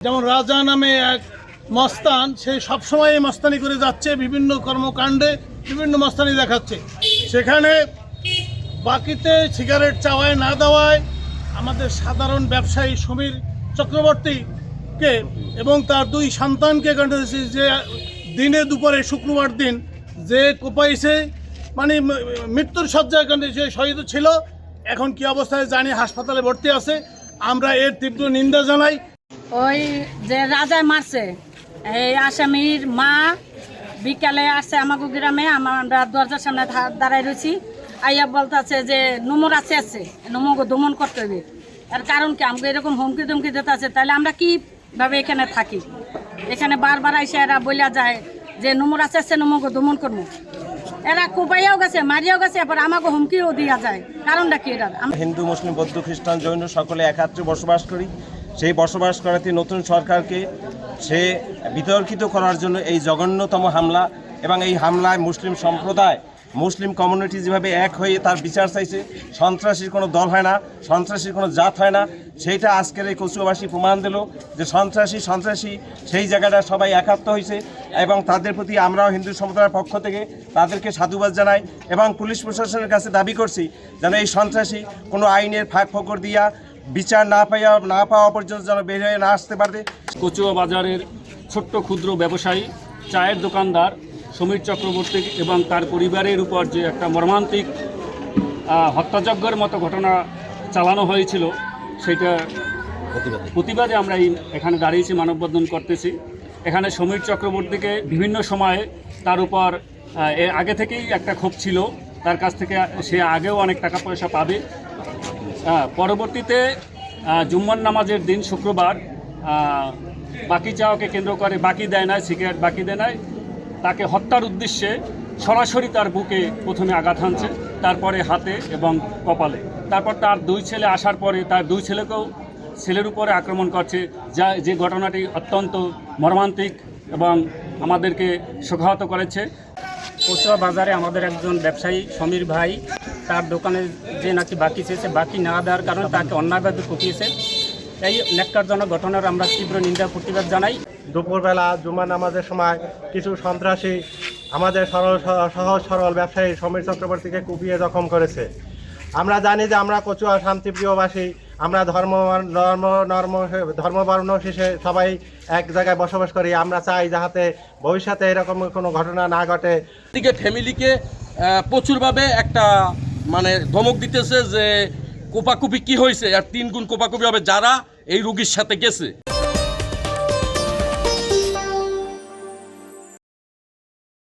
যেমন রাজা নামে এক মস্তান, সে সবসময় মস্তানি করে যাচ্ছে, বিভিন্ন কর্মকাণ্ডে বিভিন্ন মস্তানি দেখাচ্ছে। সেখানে বাকিতে সিগারেট চাওয়ায় না দেওয়ায় আমাদের সাধারণ ব্যবসায়ী সমীর চক্রবর্তীকে এবং তার দুই সন্তানকে কন্টেছি যে দিনে দুপুরে শুক্রবার দিন যে কোপাইছে, মানে মৃত্যুর শয্যায় কন্টেছে শহীদ ছিল। এখন কি অবস্থায় জানি, হাসপাতালে ভর্তি আছে। আমরা এর তীব্র নিন্দা জানাই। ওই যে রাজায় মারছে এই আসামির মা বিকালে আসছে আমাকে গ্রামে, আমরা দরজার সামনে দাঁড়াই রয়েছি। আইয়া বলতেছে যে নমর আছে নমকে দমন করতে হবে। এর কারণ কি আমাকে এরকম হুমকি ধমকি দিতে আছে, তাহলে আমরা কীভাবে এখানে থাকি? এখানে বারবার আইসে এরা বলিয়া যায় যে নমর আছে নমকে দমন করবো। এরা কোপাইয়াও গেছে, মারিয়াও গেছে, এবার আমাকে হুমকিও দিয়া যায়। কারণটা কি? এটা হিন্দু, মুসলিম, বৌদ্ধ, খ্রিস্টান, জৈন সকলে একাত্রে বসবাস করি। সেই বসবাস করাতে নতুন সরকারকে সে বিতর্কিত করার জন্য এই জঘন্যতম হামলা, এবং এই হামলায় মুসলিম সম্প্রদায়, মুসলিম কমিউনিটি যেভাবে এক হয়ে তার বিচার চাইছে। সন্ত্রাসীর কোনো দল হয় না, সন্ত্রাসীর কোনো জাত হয় না। সেইটা আজকের এই কচুয়াবাসী প্রমাণ দিল যে সন্ত্রাসী সেই জায়গাটা সবাই একাত্ম হয়েছে, এবং তাদের প্রতি আমরাও হিন্দু সম্প্রদায়ের পক্ষ থেকে তাদেরকে সাধুবাদ জানাই এবং পুলিশ প্রশাসনের কাছে দাবি করছি যেন এই সন্ত্রাসী কোনো আইনের ফাঁক ফোকর দিয়া বিচার না পাওয়া পর্যন্ত যেন বের হয়ে না আসতে পারে। কচুয়া বাজারের ছোট্ট ক্ষুদ্র ব্যবসায়ী, চায়ের দোকানদার সমীর চক্রবর্তী এবং তার পরিবারের উপর যে একটা মর্মান্তিক হত্যাযজ্ঞের মতো ঘটনা চালানো হয়েছিল, সেটা প্রতিবাদে আমরা এখানে দাঁড়িয়েছি, মানববন্ধন করতেছি। এখানে সমীর চক্রবর্তীকে বিভিন্ন সময়ে তার উপর আগে থেকেই একটা ক্ষোভ ছিল, তার কাছ থেকে সে আগেও অনেক টাকা পয়সা পাবে। পরবর্তীতে জুম্মার নামাজের দিন শুক্রবার বাকি চাওয়াকে কেন্দ্র করে বাকি দেয় না, সিগারেট বাকি দেয় নাই, তাকে হত্যার উদ্দেশ্যে সরাসরি তার বুকে প্রথমে আঘাত হানছে, তারপরে হাতে এবং কপালে। তারপর তার দুই ছেলে আসার পরে তার দুই ছেলের উপরে আক্রমণ করছে, যে ঘটনাটি অত্যন্ত মর্মান্তিক এবং আমাদেরকে শোকাহত করেছে। কচুয়া বাজারে আমাদের একজন ব্যবসায়ী সমীর ভাই, তার দোকানে যে নাকি বাকি চেয়েছে, বাকি না দেওয়ার কারণে তাকে অন্যায়ভাবে কুপিয়েছে। এই ন্যাক্কারজনক ঘটনার আমরা তীব্র নিন্দা প্রতিবাদ জানাই। দুপুরবেলা জুম্মা নামাজের সময় কিছু সন্ত্রাসী আমাদের সহজ সরল ব্যবসায়ী সমীর চক্রবর্তীকে কুপিয়ে জখম করেছে। আমরা জানি যে আমরা কচুয়া শান্তিপ্রিয়বাসী, আমরা ধর্মবর্ণ শেষে সবাই এক জায়গায় বসবাস করি। আমরা চাই যাতে ভবিষ্যতে এরকম কোনো ঘটনা না ঘটে। দিকে ফ্যামিলিকে প্রচুরভাবে একটা মানে ধমক দিতেছে যে কোপাকুপি কি হয়েছে, আর 3 গুণ কোপাকুপি হবে যারা এই রোগীর সাথে গেছে।